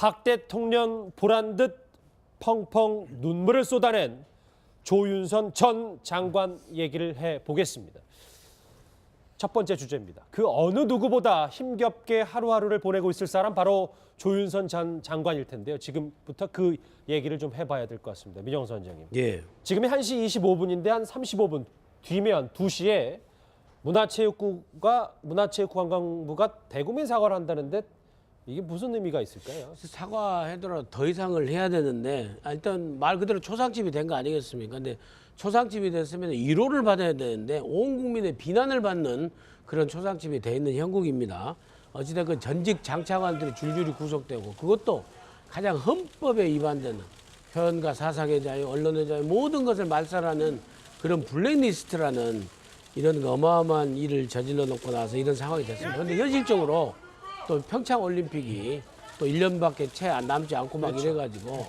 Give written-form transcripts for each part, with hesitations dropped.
박 대통령 보란 듯 펑펑 눈물을 쏟아낸 조윤선 전 장관 얘기를 해보겠습니다. 첫 번째 주제입니다. 그 어느 누구보다 힘겹게 하루하루를 보내고 있을 사람 바로 조윤선 전 장관일 텐데요. 지금부터 그 얘기를 좀 해봐야 될 것 같습니다. 민정수 원장님. 예. 지금이 1시 25분인데 한 35분 뒤면 2시에 문화체육관광부가 대국민 사과를 한다는데 이게 무슨 의미가 있을까요? 사과하더라도 더 이상을 해야 되는데 일단 말 그대로 초상집이 된 거 아니겠습니까? 근데 초상집이 됐으면 위로를 받아야 되는데 온 국민의 비난을 받는 그런 초상집이 돼 있는 형국입니다. 어찌됐건 전직 장차관들이 줄줄이 구속되고 그것도 가장 헌법에 위반되는 표현과 사상의 자유, 언론의 자유 모든 것을 말살하는 그런 블랙리스트라는 이런 어마어마한 일을 저질러 놓고 나서 이런 상황이 됐습니다. 그런데 현실적으로 또 평창올림픽이 또 1년밖에 채 남지 않고 막 이래가지고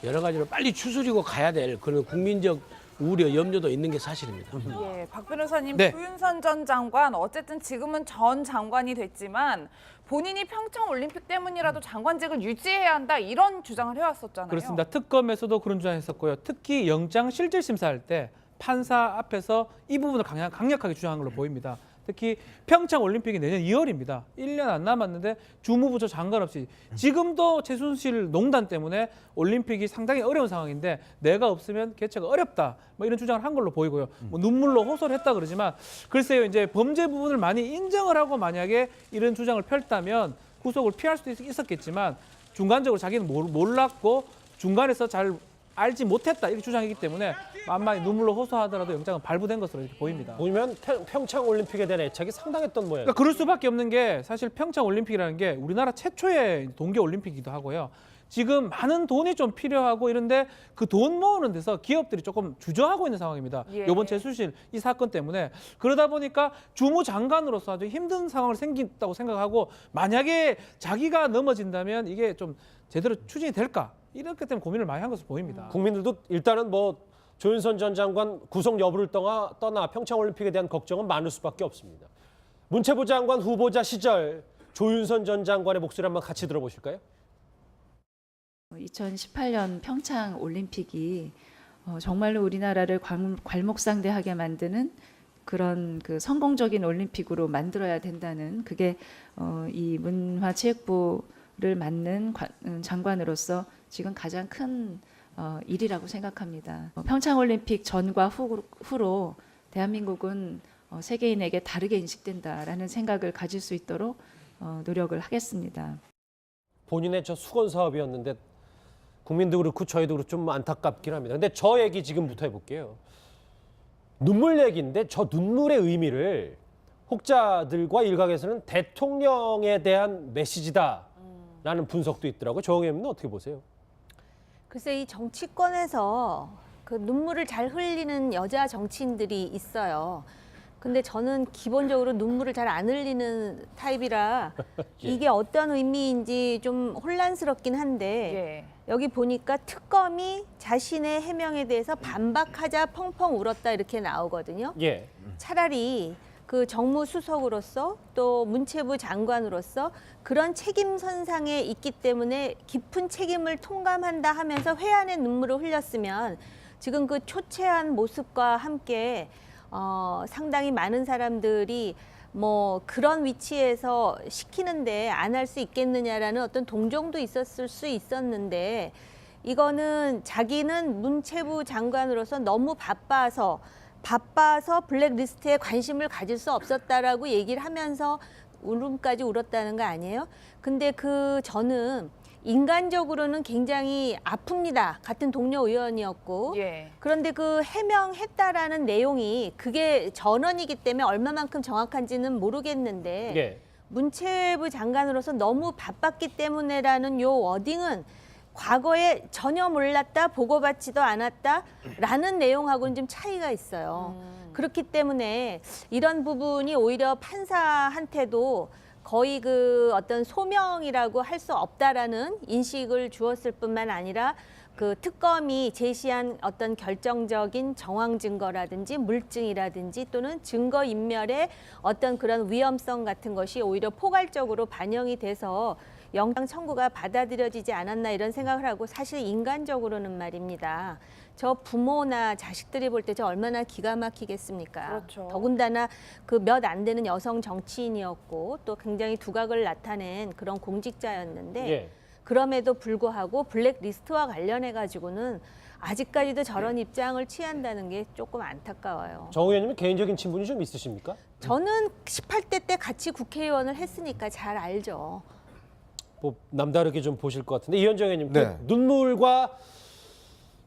여러 가지로 빨리 추스리고 가야 될 그런 국민적 우려, 염려도 있는 게 사실입니다. 예, 박 변호사님, 네. 조윤선 전 장관 어쨌든 지금은 전 장관이 됐지만 본인이 평창 올림픽 때문이라도 장관직을 유지해야 한다 이런 주장을 해왔었잖아요. 그렇습니다. 특검에서도 그런 주장했었고요. 특히 영장 실질 심사할 때 판사 앞에서 이 부분을 강력하게 주장한 걸로 보입니다. 특히 평창 올림픽이 내년 2월입니다. 1년 안 남았는데 주무부처 장관 없이 지금도 최순실 농단 때문에 올림픽이 상당히 어려운 상황인데 내가 없으면 개최가 어렵다. 뭐 이런 주장을 한 걸로 보이고요. 뭐 눈물로 호소를 했다 그러지만 글쎄요. 이제 범죄 부분을 많이 인정을 하고 만약에 이런 주장을 펼다면 구속을 피할 수도 있었겠지만 중간적으로 자기는 몰랐고 중간에서 잘 알지 못했다 이렇게 주장이기 때문에 만만히 눈물로 호소하더라도 영장은 발부된 것으로 이렇게 보입니다. 보면 평창 올림픽에 대한 애착이 상당했던 모양이에요. 그러니까 그럴 수밖에 없는 게 사실 평창 올림픽이라는 게 우리나라 최초의 동계 올림픽이기도 하고요. 지금 많은 돈이 좀 필요하고 이런데 그 돈 모으는 데서 기업들이 조금 주저하고 있는 상황입니다. 예. 이번 최순실 이 사건 때문에 그러다 보니까 주무장관으로서 아주 힘든 상황을 생긴다고 생각하고 만약에 자기가 넘어진다면 이게 좀 제대로 추진이 될까? 이렇기 때문에 고민을 많이 한 것으로 보입니다. 국민들도 일단은 뭐 조윤선 전 장관 구속 여부를 떠나 평창 올림픽에 대한 걱정은 많을 수밖에 없습니다. 문체부 장관 후보자 시절 조윤선 전 장관의 목소리 한번 같이 들어보실까요? 2018년 평창 올림픽이 정말로 우리나라를 괄목상대하게 만드는 그런 그 성공적인 올림픽으로 만들어야 된다는 그게 이 문화체육부를 맡는 장관으로서 지금 가장 큰 일이라고 생각합니다. 평창올림픽 전과 후로 대한민국은 세계인에게 다르게 인식된다라는 생각을 가질 수 있도록 노력을 하겠습니다. 본인의 저 수건 사업이었는데 국민도 그렇고 저희도 그렇고 좀 안타깝긴 합니다. 근데 저 얘기 지금부터 해볼게요. 눈물 얘기인데 저 눈물의 의미를 혹자들과 일각에서는 대통령에 대한 메시지다라는 분석도 있더라고요. 조 의원님은 어떻게 보세요? 글쎄 이 정치권에서 그 눈물을 잘 흘리는 여자 정치인들이 있어요. 근데 저는 기본적으로 눈물을 잘 안 흘리는 타입이라 이게 어떤 의미인지 좀 혼란스럽긴 한데 예. 여기 보니까 특검이 자신의 해명에 대해서 반박하자 펑펑 울었다 이렇게 나오거든요. 예. 차라리 그 정무수석으로서 또 문체부 장관으로서 그런 책임 선상에 있기 때문에 깊은 책임을 통감한다 하면서 회한의 눈물을 흘렸으면 지금 그 초췌한 모습과 함께 상당히 많은 사람들이 뭐 그런 위치에서 시키는데 안 할 수 있겠느냐라는 어떤 동정도 있었을 수 있었는데 이거는 자기는 문체부 장관으로서 너무 바빠서 블랙리스트에 관심을 가질 수 없었다라고 얘기를 하면서 울음까지 울었다는 거 아니에요? 근데 저는 인간적으로는 굉장히 아픕니다. 같은 동료 의원이었고. 예. 그런데 그 해명했다라는 내용이 그게 전원이기 때문에 얼마만큼 정확한지는 모르겠는데 예. 문체부 장관으로서 너무 바빴기 때문에라는 요 워딩은 과거에 전혀 몰랐다, 보고받지도 않았다라는 내용하고는 좀 차이가 있어요. 그렇기 때문에 이런 부분이 오히려 판사한테도 거의 그 어떤 소명이라고 할 수 없다라는 인식을 주었을 뿐만 아니라 그 특검이 제시한 어떤 결정적인 정황 증거라든지 물증이라든지 또는 증거 인멸의 어떤 그런 위험성 같은 것이 오히려 포괄적으로 반영이 돼서 영장 청구가 받아들여지지 않았나 이런 생각을 하고 사실 인간적으로는 말입니다. 저 부모나 자식들이 볼 때 저 얼마나 기가 막히겠습니까? 그렇죠. 더군다나 그 몇 안 되는 여성 정치인이었고 또 굉장히 두각을 나타낸 그런 공직자였는데 예. 그럼에도 불구하고 블랙리스트와 관련해 가지고는 아직까지도 저런 입장을 취한다는 게 조금 안타까워요. 정 의원님은 개인적인 친분이 좀 있으십니까? 저는 18대 때 같이 국회의원을 했으니까 잘 알죠. 뭐 남다르게 좀 보실 것 같은데 이현정 의원님 네. 그 눈물과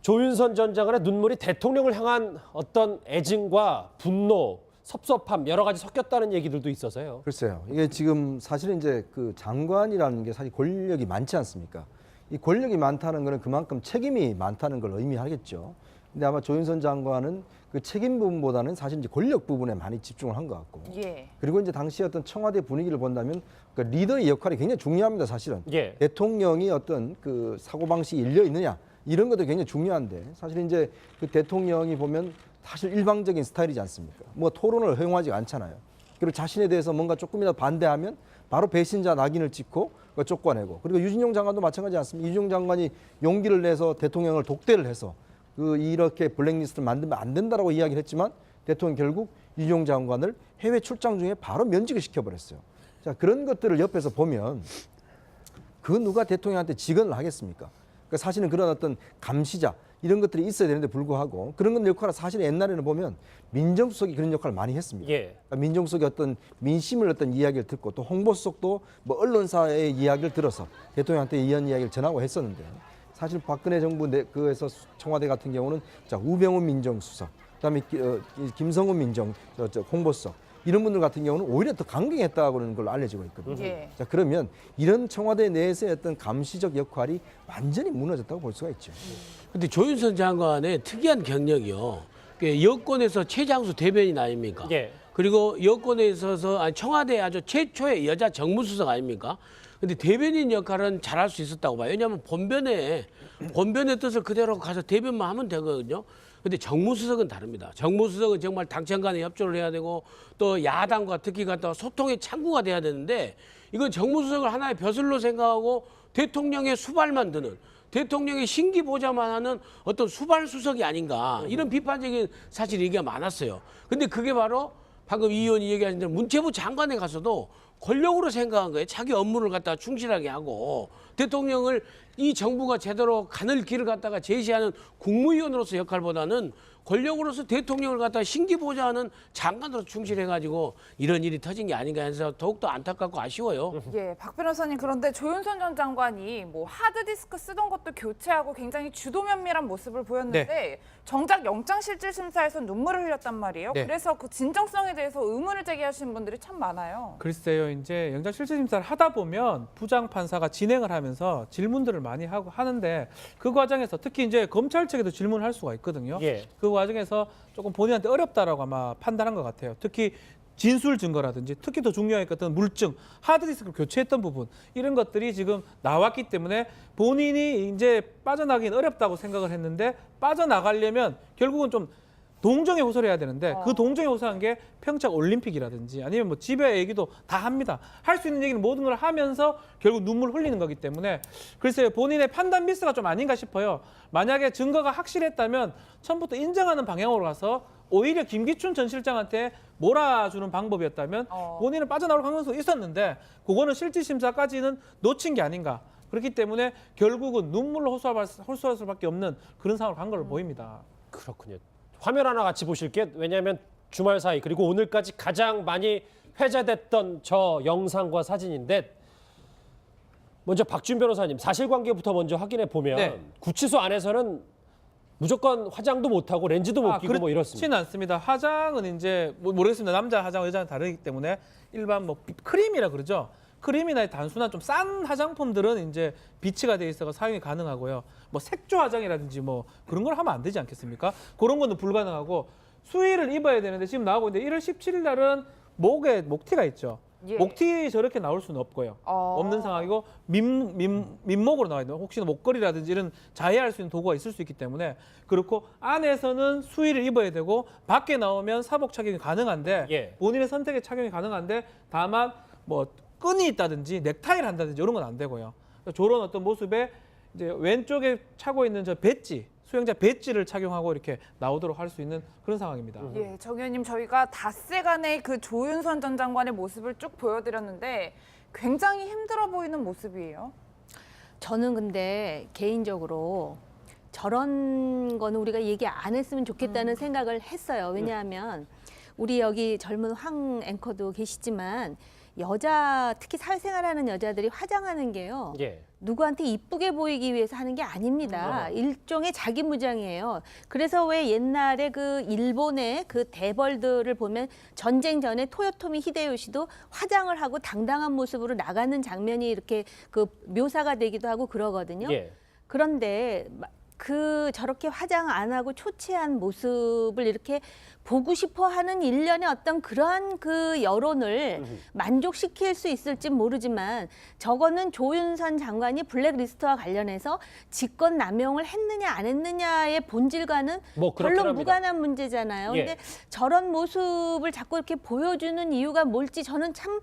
조윤선 전 장관의 눈물이 대통령을 향한 어떤 애증과 분노, 섭섭함 여러 가지 섞였다는 얘기들도 있어서요. 글쎄요. 이게 지금 사실은 이제 그 장관이라는 게 사실 권력이 많지 않습니까? 이 권력이 많다는 거는 그만큼 책임이 많다는 걸 의미하겠죠. 근데 아마 조윤선 장관은 그 책임 부분보다는 사실 이제 권력 부분에 많이 집중을 한 것 같고. 예. 그리고 이제 당시 어떤 청와대 분위기를 본다면 그 리더의 역할이 굉장히 중요합니다, 사실은. 예. 대통령이 어떤 그 사고방식이 일려 있느냐 이런 것도 굉장히 중요한데 사실 이제 그 대통령이 보면 사실 일방적인 스타일이지 않습니까? 뭐 토론을 허용하지 않잖아요. 그리고 자신에 대해서 뭔가 조금이라도 반대하면 바로 배신자 낙인을 찍고 쫓아내고 그리고 유진용 장관도 마찬가지 않습니까? 유진용 장관이 용기를 내서 대통령을 독대를 해서 그 이렇게 블랙리스트를 만들면 안 된다라고 이야기를 했지만 대통령 결국 유진용 장관을 해외 출장 중에 바로 면직을 시켜버렸어요. 자, 그런 것들을 옆에서 보면 그 누가 대통령한테 직언을 하겠습니까? 그러니까 사실은 그런 어떤 감시자 이런 것들이 있어야 되는데 불구하고 그런 건 역할을 사실 옛날에는 보면 민정수석이 그런 역할을 많이 했습니다. 예. 그러니까 민정수석이 어떤 민심을 어떤 이야기를 듣고 또 홍보수석도 뭐 언론사의 이야기를 들어서 대통령한테 이런 이야기를 전하고 했었는데 사실 박근혜 정부 그에서 청와대 같은 경우는 자 우병우 민정수석, 그다음에 김성훈 홍보수석 이런 분들 같은 경우는 오히려 더 강경했다고는 걸로 알려지고 있거든요. 예. 자 그러면 이런 청와대 내에서의 어떤 감시적 역할이 완전히 무너졌다고 볼 수가 있죠. 근데 조윤선 장관의 특이한 경력이요. 여권에서 최장수 대변인 아닙니까? 예. 그리고 여권에 있어서 청와대 아주 최초의 여자 정무수석 아닙니까? 근데 대변인 역할은 잘할 수 있었다고 봐요. 왜냐하면 본변의 뜻을 그대로 가서 대변만 하면 되거든요. 근데 정무수석은 다릅니다. 정무수석은 정말 당청 간에 협조를 해야 되고 또 야당과 특히 갖다가 소통의 창구가 돼야 되는데 이건 정무수석을 하나의 벼슬로 생각하고 대통령의 수발만 드는 대통령의 신기 보좌만 하는 어떤 수발수석이 아닌가 이런 비판적인 사실 얘기가 많았어요. 근데 그게 바로 방금 이 의원이 얘기하신 대로 문체부 장관에 가서도 권력으로 생각한 거예요. 자기 업무를 갖다가 충실하게 하고 대통령을 이 정부가 제대로 가는 길을 갖다가 제시하는 국무위원으로서 역할보다는 권력으로서 대통령을 갖다가 신기보좌하는 장관으로 충실해가지고 이런 일이 터진 게 아닌가 해서 더욱더 안타깝고 아쉬워요. 예, 박 변호사님 그런데 조윤선 전 장관이 뭐 하드디스크 쓰던 것도 교체하고 굉장히 주도 면밀한 모습을 보였는데 정작 영장실질심사에서 눈물을 흘렸단 말이에요. 네. 그래서 그 진정성에 대해서 의문을 제기하시는 분들이 참 많아요. 글쎄요, 이제 영장 실질 심사를 하다 보면 부장 판사가 진행을 하면서 질문들을 많이 하고 하는데 그 과정에서 특히 이제 검찰 측에도 질문을 할 수가 있거든요. 예. 그 과정에서 조금 본인한테 어렵다라고 아마 판단한 것 같아요. 특히 진술 증거라든지 특히 더 중요한 것은 물증, 하드디스크를 교체했던 부분 이런 것들이 지금 나왔기 때문에 본인이 이제 빠져나가긴 어렵다고 생각을 했는데 빠져나가려면 결국은 좀 동정에 호소를 해야 되는데 그 동정에 호소한 게 평창 올림픽이라든지 아니면 뭐 집에 얘기도 다 합니다. 할 수 있는 얘기는 모든 걸 하면서 결국 눈물 흘리는 거기 때문에 글쎄요, 본인의 판단 미스가 좀 아닌가 싶어요. 만약에 증거가 확실했다면 처음부터 인정하는 방향으로 가서 오히려 김기춘 전 실장한테 몰아주는 방법이었다면 본인은 빠져나올 가능성도 있었는데 그거는 실질심사까지는 놓친 게 아닌가. 그렇기 때문에 결국은 눈물로 호소할 수밖에 없는 그런 상황으로 간 걸로 보입니다. 그렇군요. 화면 하나 같이 보실게요. 왜냐하면 주말 사이 그리고 오늘까지 가장 많이 회자됐던 저 영상과 사진인데 먼저 박준 변호사님 사실관계부터 먼저 확인해 보면 네. 구치소 안에서는 무조건 화장도 못하고 렌즈도 못 끼고 뭐 이렇습니다. 그렇지는 않습니다. 화장은 이제 모르겠습니다. 남자 화장, 여자는 다르기 때문에 일반 뭐 크림이라 그러죠. 크림이나 단순한 좀 싼 화장품들은 이제 비치가 돼 있어서 사용이 가능하고요. 뭐 색조 화장이라든지 뭐 그런 걸 하면 안 되지 않겠습니까? 그런 거는 불가능하고 수의를 입어야 되는데 지금 나오고 있는데 1월 17일 날은 목에 목티가 있죠. 예. 목티 저렇게 나올 수는 없고요. 없는 상황이고 민목으로 나와 있는 혹시나 목걸이라든지 이런 자해할 수 있는 도구가 있을 수 있기 때문에 그렇고 안에서는 수의를 입어야 되고 밖에 나오면 사복 착용이 가능한데 예. 본인의 선택의 착용이 가능한데 다만 뭐 끈이 있다든지 넥타이를 한다든지 이런 건 안 되고요. 저런 어떤 모습에 이제 왼쪽에 차고 있는 저 배지, 수영자 배지를 착용하고 이렇게 나오도록 할 수 있는 그런 상황입니다. 예, 정 의원님 저희가 닷새간의 그 조윤선 전 장관의 모습을 쭉 보여드렸는데 굉장히 힘들어 보이는 모습이에요. 저는 근데 개인적으로 저런 거는 우리가 얘기 안 했으면 좋겠다는 생각을 했어요. 왜냐하면 우리 여기 젊은 황 앵커도 계시지만 여자, 특히 사회생활하는 여자들이 화장하는 게요. 예. 누구한테 이쁘게 보이기 위해서 하는 게 아닙니다. 일종의 자기무장이에요. 그래서 왜 옛날에 그 일본의 그 대벌들을 보면 전쟁 전에 토요토미 히데요시도 화장을 하고 당당한 모습으로 나가는 장면이 이렇게 그 묘사가 되기도 하고 그러거든요. 예. 그런데 그 저렇게 화장 안 하고 초췌한 모습을 이렇게 보고 싶어 하는 일련의 어떤 그러한 그 여론을 만족시킬 수 있을지 모르지만 저거는 조윤선 장관이 블랙리스트와 관련해서 직권 남용을 했느냐 안 했느냐의 본질과는 뭐 그렇긴 별로 합니다. 무관한 문제잖아요. 예. 근데 저런 모습을 자꾸 이렇게 보여주는 이유가 뭘지 저는 참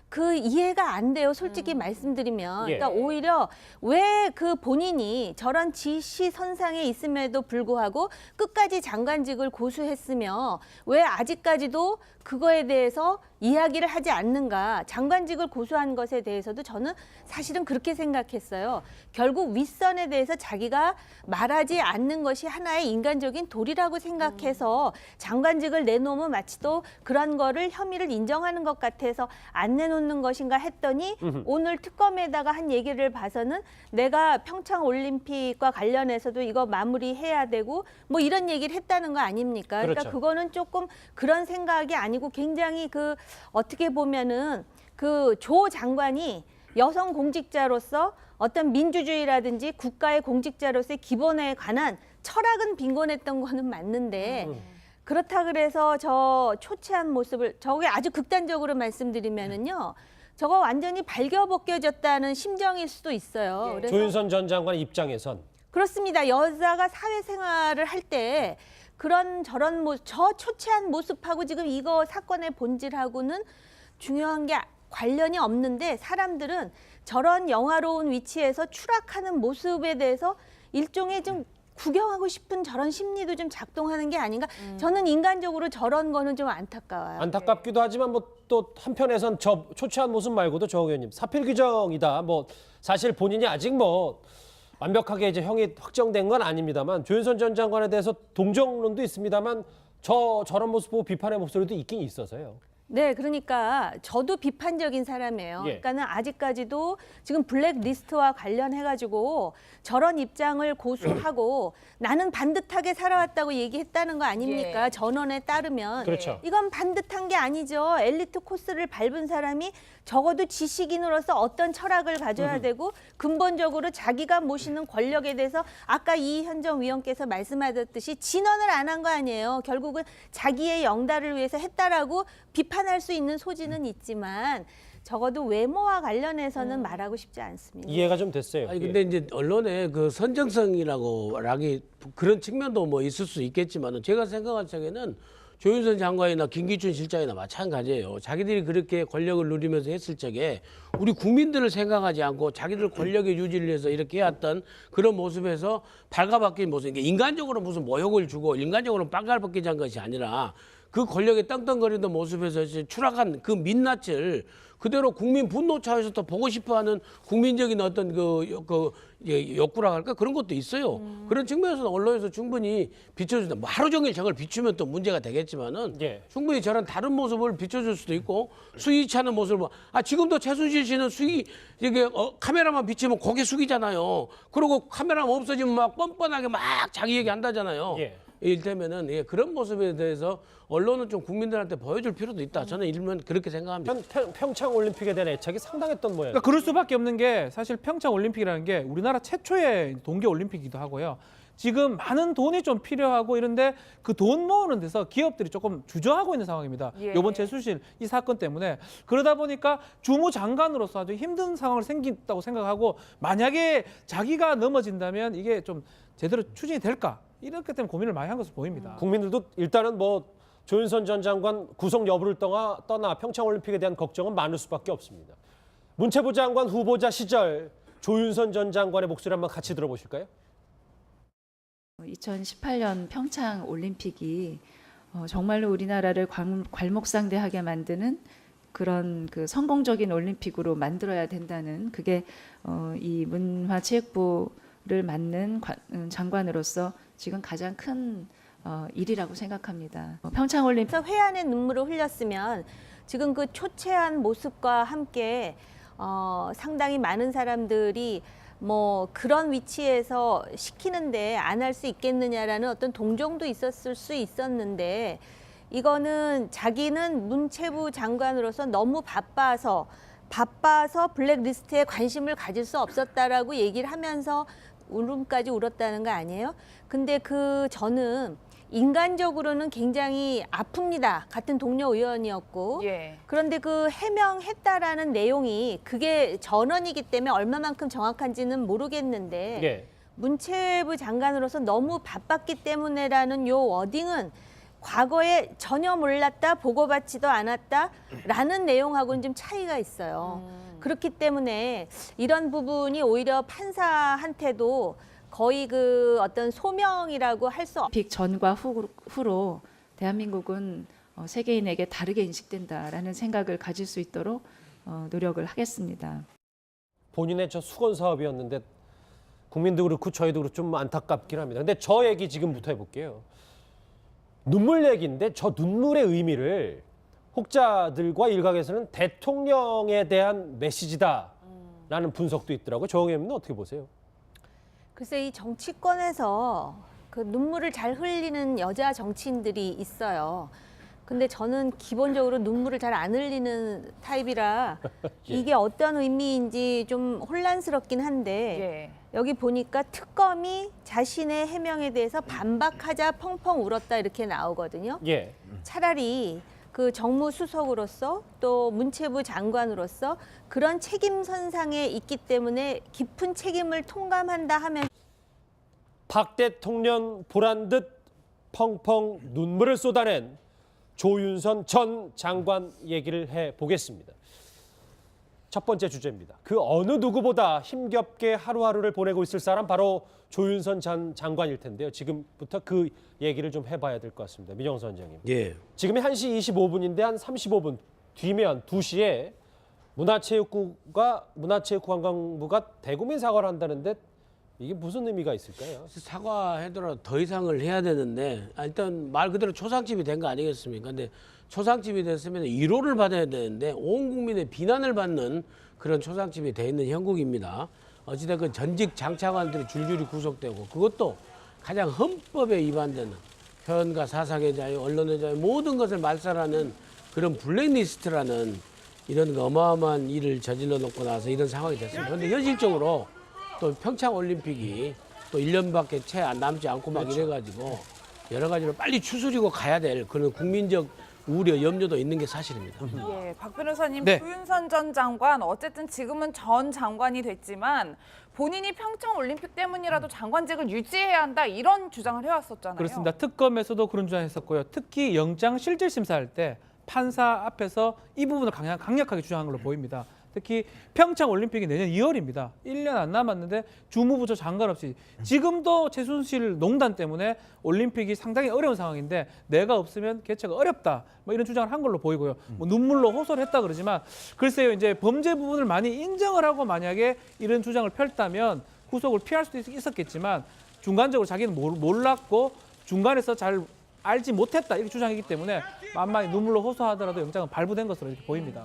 그 이해가 안 돼요. 솔직히 말씀드리면. 예. 그러니까 오히려 왜 그 본인이 저런 지시선상에 있음에도 불구하고 끝까지 장관직을 고수했으며 왜 아직까지도 그거에 대해서 이야기를 하지 않는가. 장관직을 고수한 것에 대해서도 저는 사실은 그렇게 생각했어요. 결국 윗선에 대해서 자기가 말하지 않는 것이 하나의 인간적인 도리라고 생각해서 장관직을 내놓으면 마치 또 그런 거를 혐의를 인정하는 것 같아서 안 내놓는 것인가 했더니 오늘 특검에다가 한 얘기를 봐서는 내가 평창 올림픽과 관련해서도 이거 마무리해야 되고 뭐 이런 얘기를 했다는 거 아닙니까? 그렇죠. 그러니까 그거는 조금 그런 생각이 아니고 굉장히 그 어떻게 보면은 그 조 장관이 여성 공직자로서 어떤 민주주의라든지 국가의 공직자로서의 기본에 관한 철학은 빈곤했던 거는 맞는데 그렇다 그래서 저 초췌한 모습을 저게 아주 극단적으로 말씀드리면은요. 저거 완전히 발겨벗겨졌다는 심정일 수도 있어요. 그래서 조윤선 전 장관 입장에선 그렇습니다. 여자가 사회생활을 할 때 그런 저런 모습, 저 초췌한 모습하고 지금 이거 사건의 본질하고는 중요한 게 관련이 없는데 사람들은 저런 영화로운 위치에서 추락하는 모습에 대해서 일종의 좀 구경하고 싶은 저런 심리도 좀 작동하는 게 아닌가. 저는 인간적으로 저런 거는 좀 안타까워요. 안타깝기도 하지만 뭐 또 한편에선 저 초췌한 모습 말고도 정 의원님 사필 규정이다. 뭐 사실 본인이 아직 뭐 완벽하게 이제 형이 확정된 건 아닙니다만 조윤선 전 장관에 대해서 동정론도 있습니다만 저런 모습 보고 비판의 목소리도 있긴 있어서요. 네, 그러니까 저도 비판적인 사람이에요. 예. 그러니까는 아직까지도 지금 블랙리스트와 관련해가지고 저런 입장을 고수하고 나는 반듯하게 살아왔다고 얘기했다는 거 아닙니까? 예. 전원에 따르면. 그렇죠. 이건 반듯한 게 아니죠. 엘리트 코스를 밟은 사람이 적어도 지식인으로서 어떤 철학을 가져야 되고 근본적으로 자기가 모시는 권력에 대해서 아까 이현정 위원께서 말씀하셨듯이 진언을 안 한 거 아니에요. 결국은 자기의 영달을 위해서 했다라고 비판할 수 있는 소지는 있지만 적어도 외모와 관련해서는 말하고 싶지 않습니다. 이해가 좀 됐어요. 아니 근데 이제 언론의 그 선정성이라고 락이 그런 측면도 뭐 있을 수 있겠지만은 제가 생각할 적에는 조윤선 장관이나 김기춘 실장이나 마찬가지예요. 자기들이 그렇게 권력을 누리면서 했을 적에 우리 국민들을 생각하지 않고 자기들 권력의 유지를 위해서 이렇게 해왔던 그런 모습에서 발가벗긴 모습. 이게 인간적으로 무슨 모욕을 주고 인간적으로 발가벗기지 한 것이 아니라 그 권력에 땅땅거리던 모습에서 이제 추락한 그 민낯을 그대로 국민 분노 차원에서 또 보고 싶어하는 국민적인 어떤 그 욕구라 할까 그런 것도 있어요. 그런 측면에서는 언론에서 충분히 비춰준다. 뭐 하루 종일 저걸 비추면 또 문제가 되겠지만은 예. 충분히 저런 다른 모습을 비춰줄 수도 있고 수위치 않은 모습을 지금도 최순실 씨는 이게 카메라만 비치면 고개 숙이잖아요. 그리고 카메라만 없어지면 막 뻔뻔하게 막 자기 얘기 한다잖아요. 예. 이를테면은 그런 모습에 대해서 언론은 좀 국민들한테 보여줄 필요도 있다. 저는 일면 그렇게 생각합니다. 평창 올림픽에 대한 애착이 상당했던 모양. 그러니까 그럴 수밖에 없는 게 사실 평창 올림픽이라는 게 우리나라 최초의 동계 올림픽이기도 하고요. 지금 많은 돈이 좀 필요하고 이런데 그 돈 모으는 데서 기업들이 조금 주저하고 있는 상황입니다. 예. 이번 최순실 이 사건 때문에 그러다 보니까 주무장관으로서 아주 힘든 상황을 생긴다고 생각하고 만약에 자기가 넘어진다면 이게 좀 제대로 추진이 될까 이렇기 때문에 고민을 많이 한 것으로 보입니다. 국민들도 일단은 뭐 조윤선 전 장관 구속 여부를 떠나 평창 올림픽에 대한 걱정은 많을 수밖에 없습니다. 문체부 장관 후보자 시절 조윤선 전 장관의 목소리 한번 같이 들어보실까요? 2018년 평창 올림픽이 정말로 우리나라를 괄목상대하게 만드는 그런 그 성공적인 올림픽으로 만들어야 된다는 그게 이 문화체육부를 맡는 장관으로서 지금 가장 큰 일이라고 생각합니다. 평창 올림픽 그래서 회한의 눈물을 흘렸으면 지금 그 초췌한 모습과 함께 상당히 많은 사람들이 뭐 그런 위치에서 시키는데 안 할 수 있겠느냐라는 어떤 동정도 있었을 수 있었는데 이거는 자기는 문체부 장관으로서 너무 바빠서 블랙리스트에 관심을 가질 수 없었다라고 얘기를 하면서 울음까지 울었다는 거 아니에요? 근데 저는 인간적으로는 굉장히 아픕니다. 같은 동료 의원이었고. 예. 그런데 그 해명했다라는 내용이 그게 전원이기 때문에 얼마만큼 정확한지는 모르겠는데 예. 문체부 장관으로서 너무 바빴기 때문에라는 요 워딩은 과거에 전혀 몰랐다, 보고받지도 않았다라는 내용하고는 좀 차이가 있어요. 그렇기 때문에 이런 부분이 오히려 판사한테도 거의 그 어떤 소명이라고 할 수 올림픽 전과 후로 대한민국은 세계인에게 다르게 인식된다라는 생각을 가질 수 있도록 노력을 하겠습니다. 본인의 저 수건 사업이었는데 국민도 그렇고 저희도 그렇고 좀 안타깝긴 합니다. 근데 저 얘기 지금부터 해볼게요. 눈물 얘기인데 저 눈물의 의미를 혹자들과 일각에서는 대통령에 대한 메시지다라는 분석도 있더라고요. 조 의원님은 어떻게 보세요? 글쎄 이 정치권에서 그 눈물을 잘 흘리는 여자 정치인들이 있어요. 근데 저는 기본적으로 눈물을 잘 안 흘리는 타입이라 이게 어떤 의미인지 좀 혼란스럽긴 한데 예. 여기 보니까 특검이 자신의 해명에 대해서 반박하자 펑펑 울었다 이렇게 나오거든요. 예. 차라리 그 정무수석으로서 또 문체부 장관으로서 그런 책임 선상에 있기 때문에 깊은 책임을 통감한다 하면 박 대통령 보란 듯 펑펑 눈물을 쏟아낸 조윤선 전 장관 얘기를 해보겠습니다. 첫 번째 주제입니다. 그 어느 누구보다 힘겹게 하루하루를 보내고 있을 사람 바로 조윤선 전 장관일 텐데요. 지금부터 그 얘기를 좀 해봐야 될 것 같습니다. 민정수 원장님. 예. 지금이 1시 25분인데 한 35분 뒤면 2시에 문화체육관광부가 대국민 사과를 한다는데 이게 무슨 의미가 있을까요? 사과하더라도 더 이상을 해야 되는데 일단 말 그대로 초상집이 된 거 아니겠습니까? 근데 초상집이 됐으면 위로를 받아야 되는데 온 국민의 비난을 받는 그런 초상집이 돼 있는 형국입니다. 어찌됐건 전직 장차관들이 줄줄이 구속되고 그것도 가장 헌법에 위반되는 표현과 사상의 자유, 언론의 자유 모든 것을 말살하는 그런 블랙리스트라는 이런 어마어마한 일을 저질러 놓고 나서 이런 상황이 됐습니다. 그런데 현실적으로 또 평창올림픽이 또 1년밖에 채 남지 않고 막 이래가지고 여러 가지로 빨리 추스리고 가야 될 그런 국민적 우려, 염려도 있는 게 사실입니다. 예, 박 변호사님, 네. 조윤선 전 장관 어쨌든 지금은 전 장관이 됐지만 본인이 평창 올림픽 때문이라도 장관직을 유지해야 한다 이런 주장을 해왔었잖아요. 그렇습니다. 특검에서도 그런 주장했었고요. 특히 영장 실질 심사할 때 판사 앞에서 이 부분을 강력하게 주장한 걸로 보입니다. 특히 평창 올림픽이 내년 2월입니다. 1년 안 남았는데 주무부처 장관 없이 지금도 최순실 농단 때문에 올림픽이 상당히 어려운 상황인데 내가 없으면 개최가 어렵다. 뭐 이런 주장을 한 걸로 보이고요. 뭐 눈물로 호소를 했다 그러지만 글쎄요. 이제 범죄 부분을 많이 인정을 하고 만약에 이런 주장을 펼다면 구속을 피할 수도 있었겠지만 중간적으로 자기는 몰랐고 중간에서 잘 알지 못했다 이렇게 주장이기 때문에 만만히 눈물로 호소하더라도 영장은 발부된 것으로 이렇게 보입니다.